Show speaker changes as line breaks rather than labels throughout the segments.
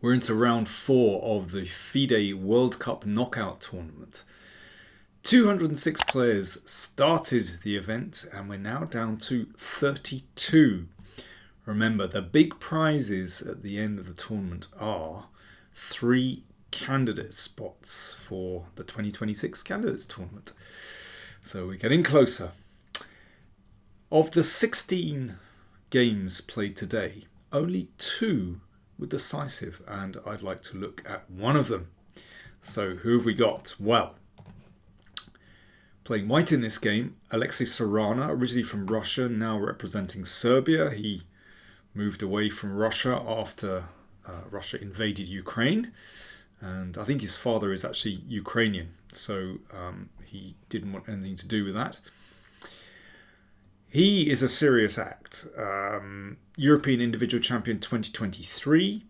We're into round 4 of the FIDE World Cup knockout tournament. 206 players started the event and we're now down to 32. Remember, the big prizes at the end of the tournament are 3 candidate spots for the 2026 candidates tournament. So we're getting closer. Of the 16 games played today, only 2 were decisive, and I'd like to look at one of them. So who have we got? Well, playing white in this game, Alexei Sarana, originally from Russia, now representing Serbia. He moved away from Russia after Russia invaded Ukraine, and I think his father is actually Ukrainian, so he didn't want anything to do with that. He is a serious act. European Individual Champion 2023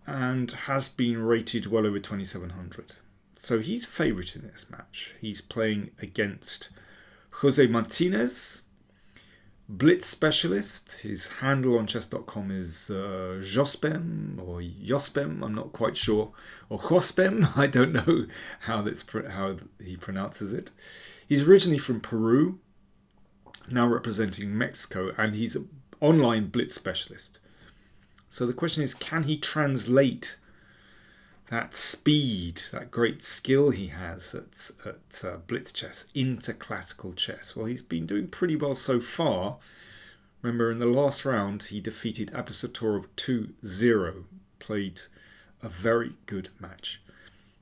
and has been rated well over 2700. So he's favourite in this match. He's playing against Jose Martinez, blitz specialist. His handle on chess.com is Jospem or Jospem, I'm not quite sure, or Jospem, I don't know how he pronounces it. He's originally from Peru, now representing Mexico, and he's an online blitz specialist. So the question is, can he translate that speed, that great skill he has at blitz chess into classical chess? Well, he's been doing pretty well so far. Remember, in the last round, he defeated Abdusattorov 2-0, played a very good match.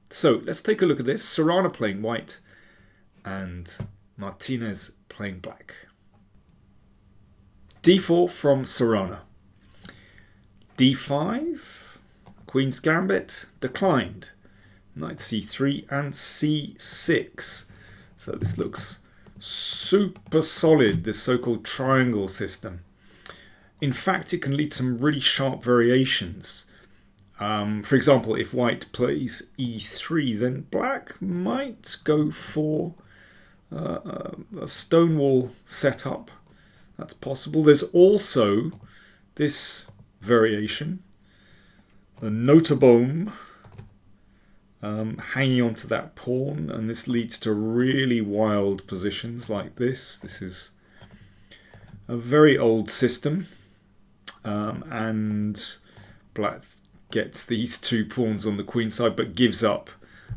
So let's take a look at this. Sarana playing white and Martinez playing black. D4 from Sarana. D5, Queen's Gambit, declined. Knight C3 and C6. So this looks super solid, this so-called triangle system. In fact, it can lead to some really sharp variations. For example, if white plays E3, then black might go for a stonewall setup. That's possible. There's also this variation, the Notabome, hanging onto that pawn, and this leads to really wild positions like this. This is a very old system, and black gets these 2 pawns on the queen side but gives up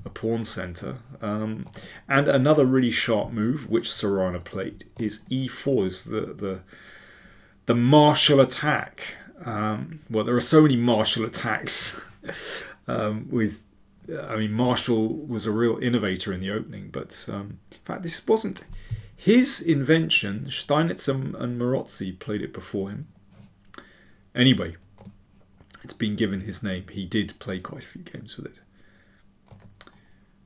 a pawn center. And another really sharp move which Sarana played is E4, is the martial attack. Well, there are so many martial attacks. Marshall was a real innovator in the opening, but in fact this wasn't his invention. Steinitz and Marozzi played it before him. Anyway, it's been given his name. He did play quite a few games with it.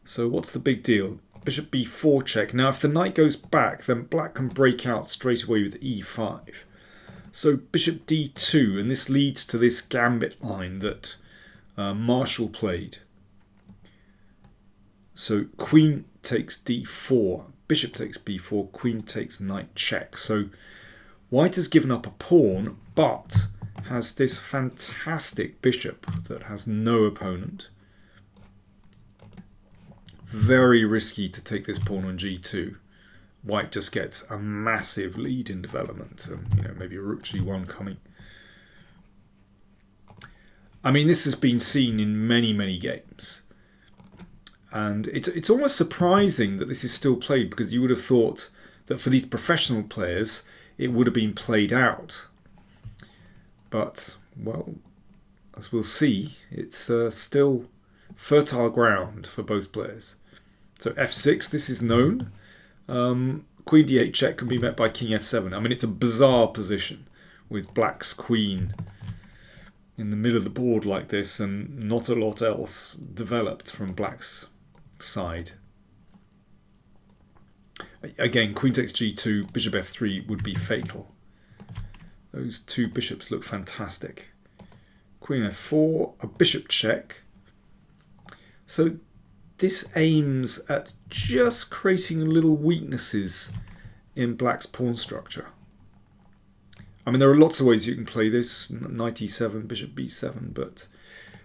So what's the big deal? Bishop b4 check. Now if the knight goes back, then black can break out straight away with e5. So bishop d2, and this leads to this gambit line that Marshall played. So queen takes d4, bishop takes b4, queen takes knight check. So white has given up a pawn, but has this fantastic bishop that has no opponent. Very risky to take this pawn on g2. White just gets a massive lead in development, and maybe a rook g1 coming. I mean, this has been seen in many games, and it's almost surprising that this is still played, because you would have thought that for these professional players it would have been played out. But, well, as we'll see, it's still fertile ground for both players. So f6, this is known. Queen d8 check can be met by king f7. I mean, it's a bizarre position with black's queen in the middle of the board like this, and not a lot else developed from black's side. Again, queen takes g2, bishop f3 would be fatal. Those 2 bishops look fantastic. Queen f4, a bishop check. So this aims at just creating little weaknesses in black's pawn structure. I mean, there are lots of ways you can play this. Knight e7, bishop b7, but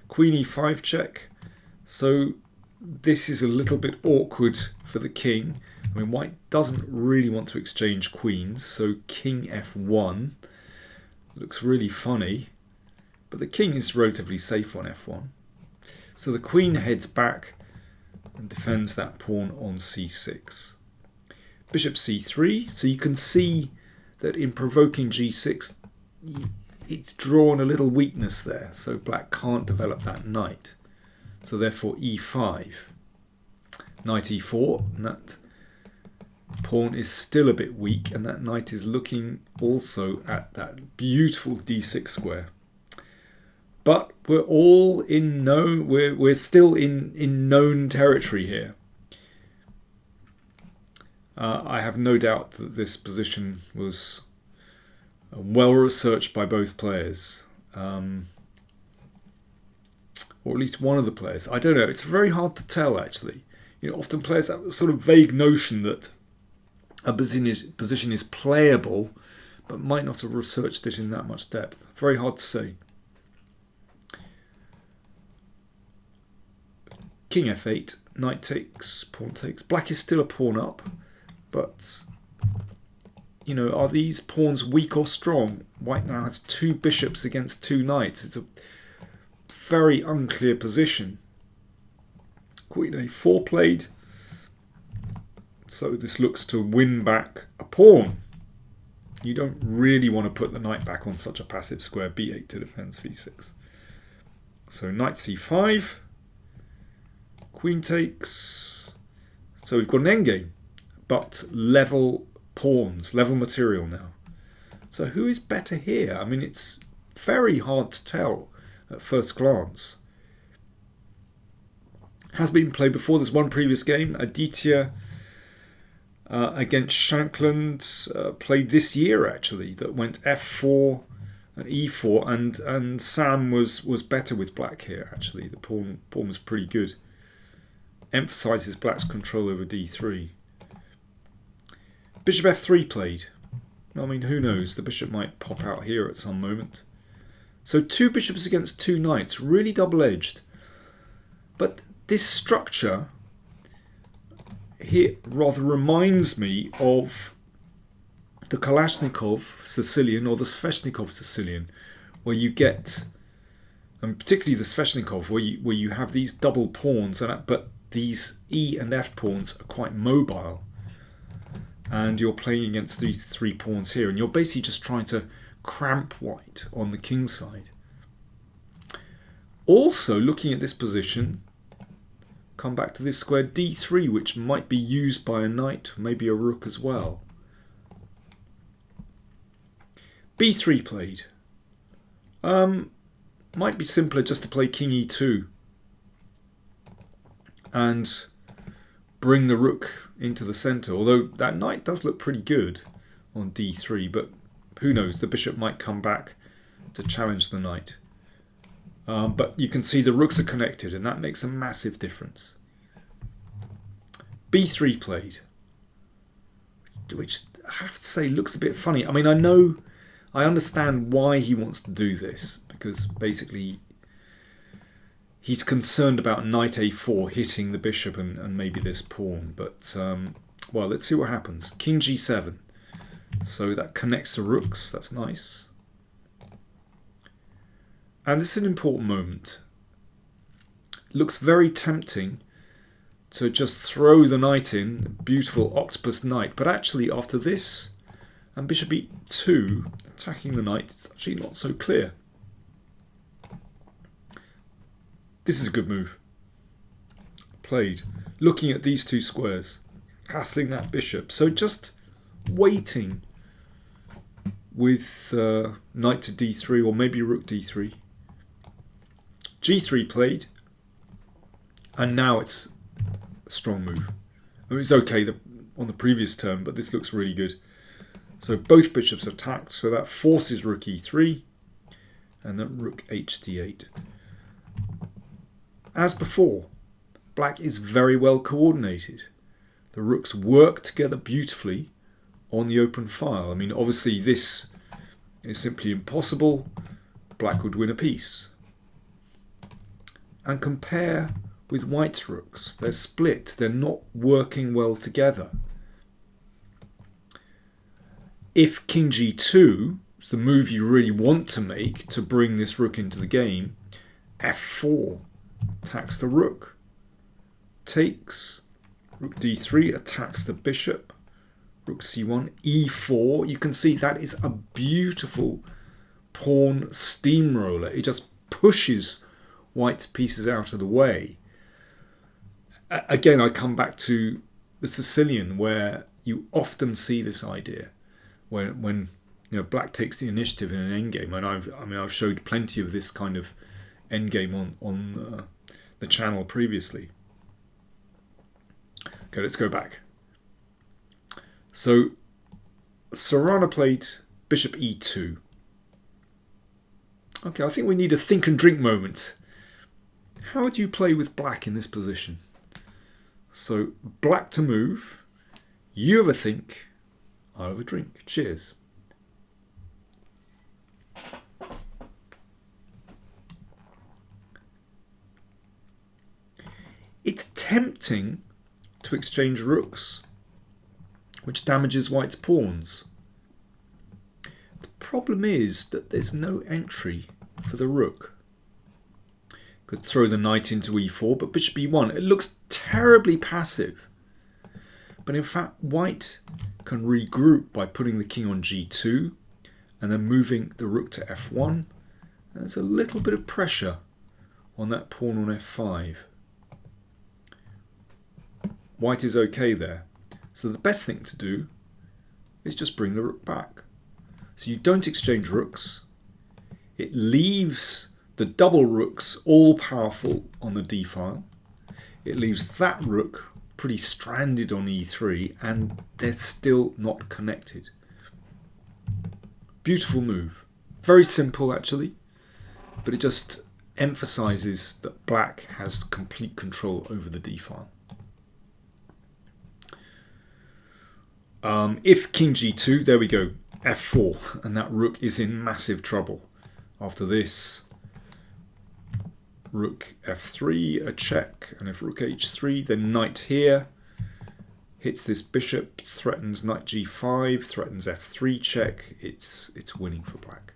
Queen e5 check. So this is a little bit awkward for the king. I mean, white doesn't really want to exchange queens, so king f1 looks really funny. But the king is relatively safe on f1. So the queen heads back and defends that pawn on c6. Bishop c3. So you can see that in provoking g6, it's drawn a little weakness there. So black can't develop that knight. So therefore e5. Knight e4. And that pawn is still a bit weak. And that knight is looking also at that beautiful d6 square. But we're all in known. We're still in known territory here. I have no doubt that this position was well researched by both players, or at least one of the players. I don't know. It's very hard to tell, actually. You know, often players have a sort of vague notion that a position is playable, but might not have researched it in that much depth. Very hard to say. King f8, knight takes, pawn takes. Black is still a pawn up, but, you know, are these pawns weak or strong? White now has two bishops against two knights. It's a very unclear position. Queen a4 played. So this looks to win back a pawn. You don't really want to put the knight back on such a passive square. b8 to defend c6. So knight c5. Queen takes. So we've got an endgame, but level pawns, level material now. So who is better here? I mean, it's very hard to tell at first glance. Has been played before. There's one previous game, Aditya against Shankland, played this year actually, that went f4 and e4, and Sam was better with black here actually. The pawn was pretty good. Emphasises black's control over d3. Bishop f3 played. I mean, who knows? The bishop might pop out here at some moment. So two bishops against two knights, really double-edged. But this structure here rather reminds me of the Kalashnikov Sicilian or the Sveshnikov Sicilian, where you get, and particularly the Sveshnikov, where you have these double pawns, but these E and F pawns are quite mobile, and you're playing against these three pawns here, and you're basically just trying to cramp white on the king side. Also, looking at this position, come back to this square d3, which might be used by a knight, maybe a rook as well. b3 played. Might be simpler just to play king e2 and bring the rook into the centre, although that knight does look pretty good on d3, but who knows, the bishop might come back to challenge the knight. But you can see the rooks are connected, and that makes a massive difference. b3 played, which I have to say looks a bit funny. I mean, I understand why he wants to do this, because basically he's concerned about knight a4 hitting the bishop and maybe this pawn. But, well, let's see what happens. King g7. So that connects the rooks. That's nice. And this is an important moment. Looks very tempting to just throw the knight in. Beautiful octopus knight. But actually, after this, and bishop e2, attacking the knight, it's actually not so clear. This is a good move. Played. Looking at these two squares. Hassling that bishop. So just waiting with knight to d3, or maybe rook d3. g3 played. And now it's a strong move. I mean, it's okay on the previous turn, but this looks really good. So both bishops attacked. So that forces rook e3. And then rook hd8. As before, black is very well coordinated. The rooks work together beautifully on the open file. I mean, obviously this is simply impossible. Black would win a piece. and compare with white's rooks. They're split. They're not working well together. If king g2 is the move you really want to make to bring this rook into the game, f4 attacks the rook. Takes. Rook d3 attacks the bishop. Rook c1, e4. You can see that is a beautiful pawn steamroller. It just pushes white's pieces out of the way. Again, I come back to the Sicilian, where you often see this idea when black takes the initiative in an endgame, and I've showed plenty of this kind of endgame on the channel previously. Okay, let's go back. So Sarana played bishop e2. Okay, I think we need a think and drink moment. How would you play with black in this position? So black to move. You have a think. I'll have a drink. Cheers. It's tempting to exchange rooks, which damages white's pawns. The problem is that there's no entry for the rook. Could throw the knight into e4, but bishop e1, it looks terribly passive. But in fact, white can regroup by putting the king on g2 and then moving the rook to f1. There's a little bit of pressure on that pawn on f5. White is okay there. So the best thing to do is just bring the rook back. So you don't exchange rooks. It leaves the double rooks all powerful on the d file. It leaves that rook pretty stranded on e3, and they're still not connected. Beautiful move. Very simple actually, but it just emphasizes that black has complete control over the d file. If king g2, there we go, f4, and that rook is in massive trouble. After this, rook f3, a check, and if rook h3, then knight here, hits this bishop, threatens knight g5, threatens f3 check. It's winning for black.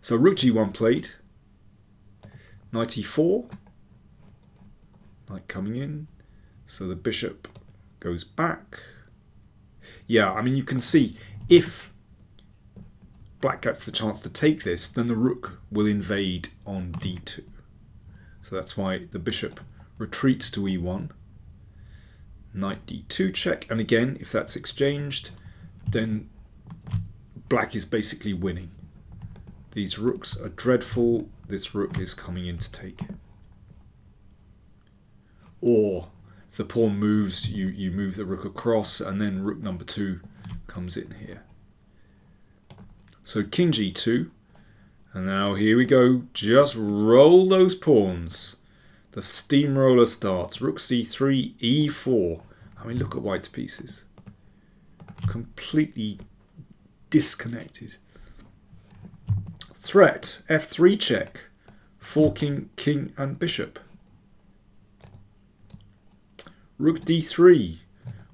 So rook g1 played, knight e4, knight coming in, so the bishop goes back. Yeah, I mean, you can see if black gets the chance to take this, then the rook will invade on d2. So that's why the bishop retreats to e1. Knight d2 check, and again, if that's exchanged, then black is basically winning. These rooks are dreadful. This rook is coming in to take. Or if the pawn moves, you move the rook across, and then rook number 2 comes in here. So king g2, and now here we go. Just roll those pawns. The steamroller starts. Rook c3, e4. I mean, look at white's pieces. Completely disconnected. Threat, f3 check. Forking king and bishop. Rook d3.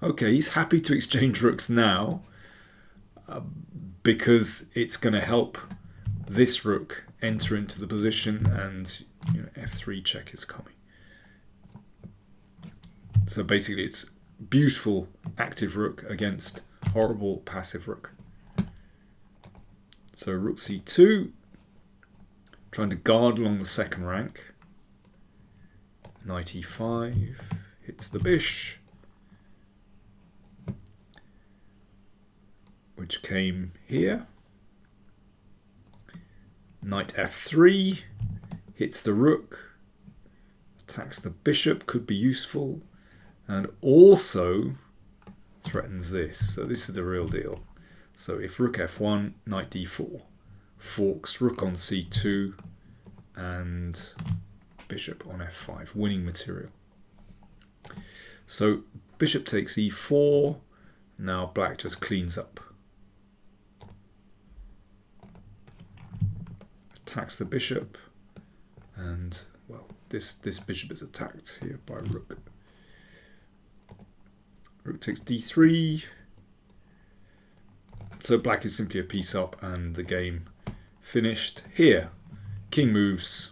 Okay, he's happy to exchange rooks now because it's going to help this rook enter into the position, and f3 check is coming. So basically it's beautiful active rook against horrible passive rook. So rook c2, trying to guard along the second rank. Knight e5, hits the bish, which came here. Knight f3, hits the rook, attacks the bishop, could be useful, and also threatens this. So this is the real deal. So if rook f1, knight d4, forks, rook on c2, and bishop on f5, winning material. So bishop takes e4, now black just cleans up. Attacks the bishop, and well, this bishop is attacked here by rook. Rook takes d3. So black is simply a piece up and the game finished. Here, king moves.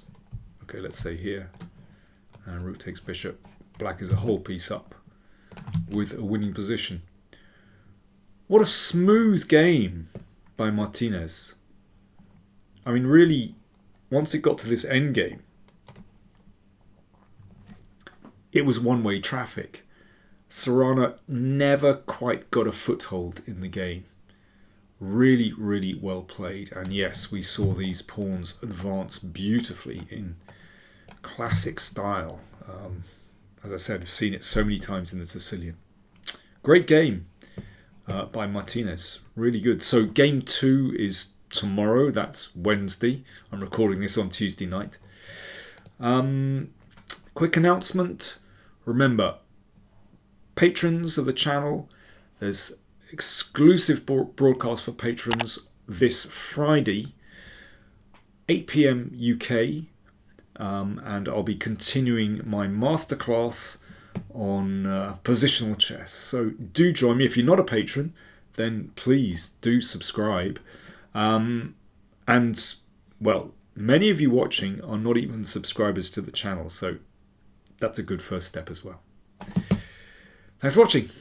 Okay, let's say here. And rook takes bishop. Black is a whole piece up with a winning position. What a smooth game by Martinez. I mean, really, once it got to this endgame, it was one-way traffic. Sarana never quite got a foothold in the game. Really, really well played. And yes, we saw these pawns advance beautifully in classic style. As I said, I've seen it so many times in the Sicilian. Great game by Martinez. Really good. So game 2 is tomorrow. That's Wednesday. I'm recording this on Tuesday night. Quick announcement. Remember, patrons of the channel, there's exclusive broadcast for patrons this Friday, 8 p.m. UK. And I'll be continuing my masterclass on positional chess. So do join me. If you're not a patron, then please do subscribe. And, well, many of you watching are not even subscribers to the channel, so that's a good first step as well. Thanks for watching.